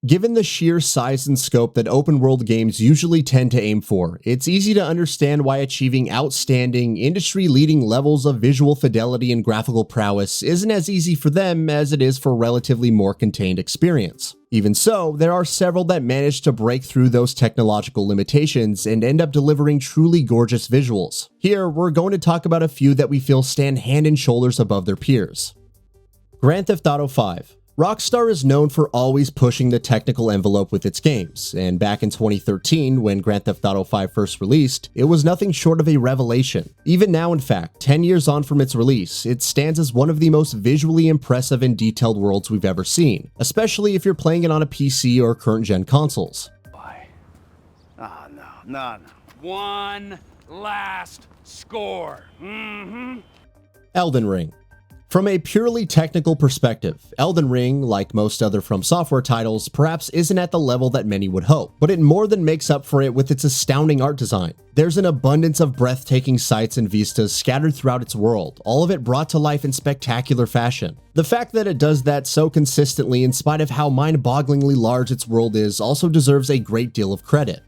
Given the sheer size and scope that open-world games usually tend to aim for, it's easy to understand why achieving outstanding, industry-leading levels of visual fidelity and graphical prowess isn't as easy for them as it is for relatively more contained experience. Even so, there are several that manage to break through those technological limitations and end up delivering truly gorgeous visuals. Here, we're going to talk about a few that we feel stand hand and shoulders above their peers. Grand Theft Auto V. Rockstar is known for always pushing the technical envelope with its games, and back in 2013, when Grand Theft Auto V first released, it was nothing short of a revelation. Even now, in fact, 10 years on from its release, it stands as one of the most visually impressive and detailed worlds we've ever seen, especially if you're playing it on a PC or current-gen consoles. Why? No. One last score. Elden Ring. From a purely technical perspective, Elden Ring, like most other From Software titles, perhaps isn't at the level that many would hope, but it more than makes up for it with its astounding art design. There's an abundance of breathtaking sights and vistas scattered throughout its world, all of it brought to life in spectacular fashion. The fact that it does that so consistently in spite of how mind-bogglingly large its world is also deserves a great deal of credit.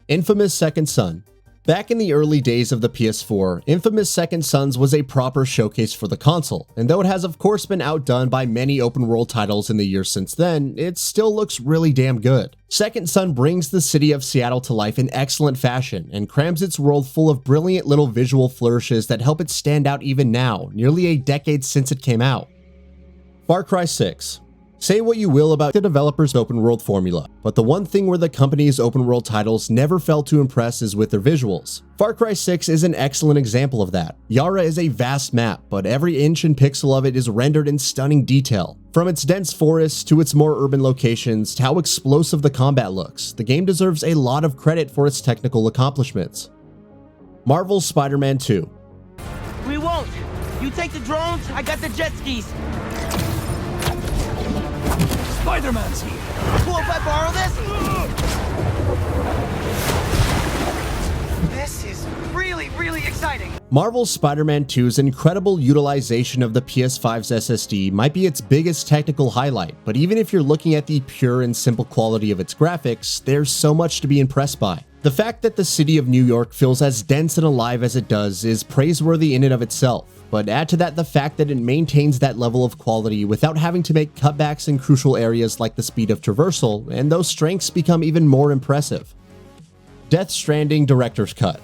Infamous Second Son. Back in the early days of the PS4, Infamous Second Sons was a proper showcase for the console, and though it has of course been outdone by many open-world titles in the years since then, it still looks really damn good. Second Son brings the city of Seattle to life in excellent fashion, and crams its world full of brilliant little visual flourishes that help it stand out even now, nearly a decade since it came out. Far Cry 6. Say what you will about the developer's open world formula, but the one thing where the company's open world titles never fail to impress is with their visuals. Far Cry 6 is an excellent example of that. Yara is a vast map, but every inch and pixel of it is rendered in stunning detail. From its dense forests to its more urban locations to how explosive the combat looks, the game deserves a lot of credit for its technical accomplishments. Marvel's Spider-Man 2. We won't! You take the drones, I got the jet skis! Spider-Man's here. Cool if I borrow this? This is really exciting. Marvel's Spider-Man 2's incredible utilization of the PS5's SSD might be its biggest technical highlight, but even if you're looking at the pure and simple quality of its graphics, there's so much to be impressed by. The fact that the city of New York feels as dense and alive as it does is praiseworthy in and of itself, but add to that the fact that it maintains that level of quality without having to make cutbacks in crucial areas like the speed of traversal, and those strengths become even more impressive. Death Stranding Director's Cut.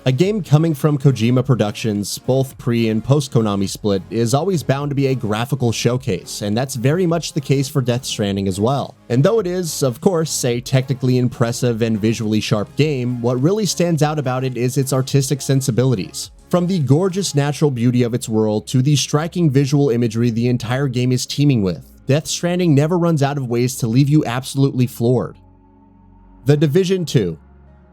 A game coming from Kojima Productions, both pre- and post-Konami split, is always bound to be a graphical showcase, and that's very much the case for Death Stranding as well. And though it is, of course, a technically impressive and visually sharp game, what really stands out about it is its artistic sensibilities. From the gorgeous natural beauty of its world to the striking visual imagery the entire game is teeming with, Death Stranding never runs out of ways to leave you absolutely floored. The Division 2.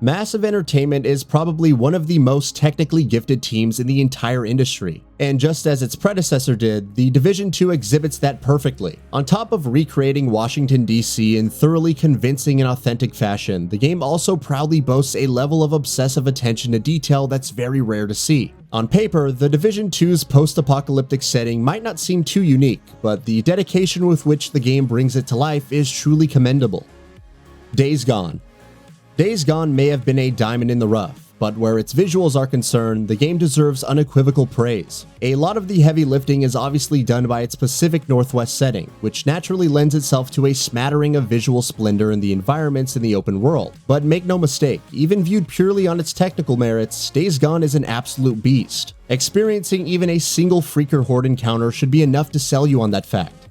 Massive Entertainment is probably one of the most technically gifted teams in the entire industry, and just as its predecessor did, The Division 2 exhibits that perfectly. On top of recreating Washington, D.C. in thoroughly convincing and authentic fashion, the game also proudly boasts a level of obsessive attention to detail that's very rare to see. On paper, The Division 2's post-apocalyptic setting might not seem too unique, but the dedication with which the game brings it to life is truly commendable. Days Gone. Days Gone may have been a diamond in the rough, but where its visuals are concerned, the game deserves unequivocal praise. A lot of the heavy lifting is obviously done by its Pacific Northwest setting, which naturally lends itself to a smattering of visual splendor in the environments in the open world. But make no mistake, even viewed purely on its technical merits, Days Gone is an absolute beast. Experiencing even a single Freaker Horde encounter should be enough to sell you on that fact.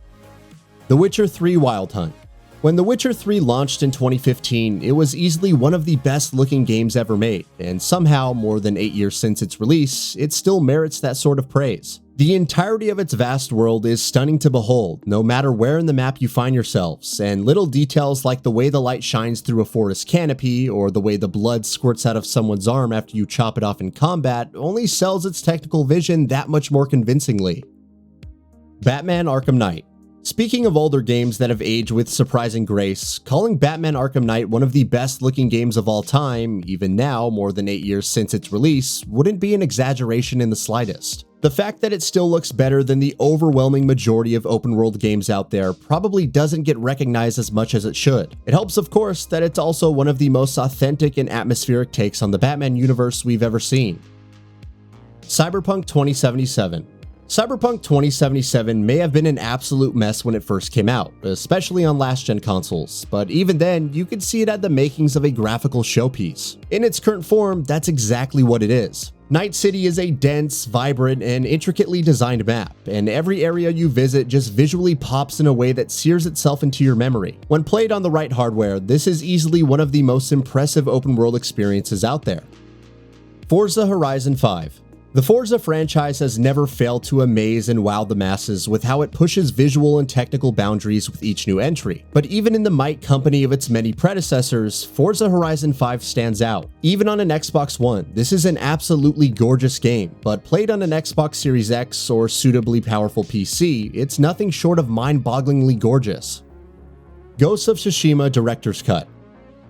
The Witcher 3 Wild Hunt. When The Witcher 3 launched in 2015, it was easily one of the best looking games ever made, and somehow, more than 8 years since its release, it still merits that sort of praise. The entirety of its vast world is stunning to behold, no matter where in the map you find yourselves, and little details like the way the light shines through a forest canopy, or the way the blood squirts out of someone's arm after you chop it off in combat, only sells its technical vision that much more convincingly. Batman Arkham Knight. Speaking of older games that have aged with surprising grace, calling Batman Arkham Knight one of the best looking games of all time, even now more than 8 years since its release, wouldn't be an exaggeration in the slightest. The fact that it still looks better than the overwhelming majority of open world games out there probably doesn't get recognized as much as it should. It helps, of course, that it's also one of the most authentic and atmospheric takes on the Batman universe we've ever seen. Cyberpunk 2077. Cyberpunk 2077 may have been an absolute mess when it first came out, especially on last-gen consoles, but even then, you could see it had the makings of a graphical showpiece. In its current form, that's exactly what it is. Night City is a dense, vibrant, and intricately designed map, and every area you visit just visually pops in a way that sears itself into your memory. When played on the right hardware, this is easily one of the most impressive open-world experiences out there. Forza Horizon 5. The Forza franchise has never failed to amaze and wow the masses with how it pushes visual and technical boundaries with each new entry. But even in the might company of its many predecessors, Forza Horizon 5 stands out. Even on an Xbox One, this is an absolutely gorgeous game, but played on an Xbox Series X or suitably powerful PC, it's nothing short of mind-bogglingly gorgeous. Ghost of Tsushima Director's Cut.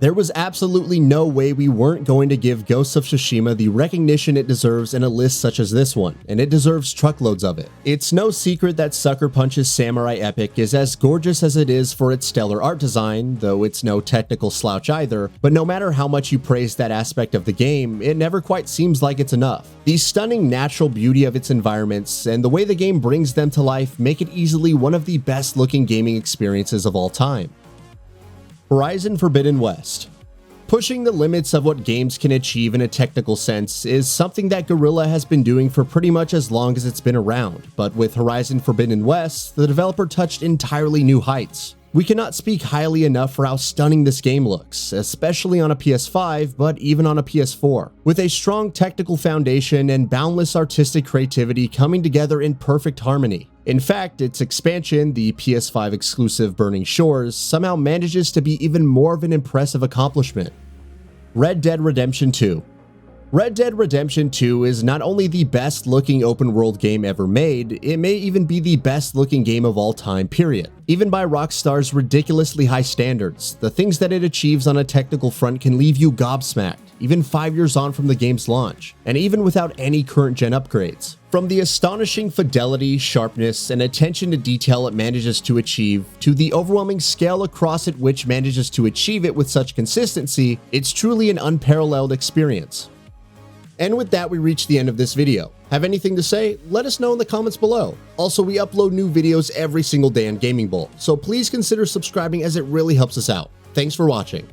There was absolutely no way we weren't going to give Ghost of Tsushima the recognition it deserves in a list such as this one, and it deserves truckloads of it. It's no secret that Sucker Punch's Samurai Epic is as gorgeous as it is for its stellar art design, though it's no technical slouch either, but no matter how much you praise that aspect of the game, it never quite seems like it's enough. The stunning natural beauty of its environments and the way the game brings them to life make it easily one of the best looking gaming experiences of all time. Horizon Forbidden West. Pushing the limits of what games can achieve in a technical sense is something that Guerrilla has been doing for pretty much as long as it's been around, but with Horizon Forbidden West, the developer touched entirely new heights. We cannot speak highly enough for how stunning this game looks, especially on a PS5, but even on a PS4. With a strong technical foundation and boundless artistic creativity coming together in perfect harmony. In fact, its expansion, the PS5 exclusive Burning Shores, somehow manages to be even more of an impressive accomplishment. Red Dead Redemption 2. Red Dead Redemption 2 is not only the best looking open world game ever made, it may even be the best looking game of all time, period. Even by Rockstar's ridiculously high standards, the things that it achieves on a technical front can leave you gobsmacked, even 5 years on from the game's launch, and even without any current gen upgrades. From the astonishing fidelity, sharpness, and attention to detail it manages to achieve, to the overwhelming scale across it which manages to achieve it with such consistency, it's truly an unparalleled experience. And with that, we reach the end of this video. Have anything to say? Let us know in the comments below. Also, we upload new videos every single day on Gaming Bolt, so please consider subscribing as it really helps us out. Thanks for watching.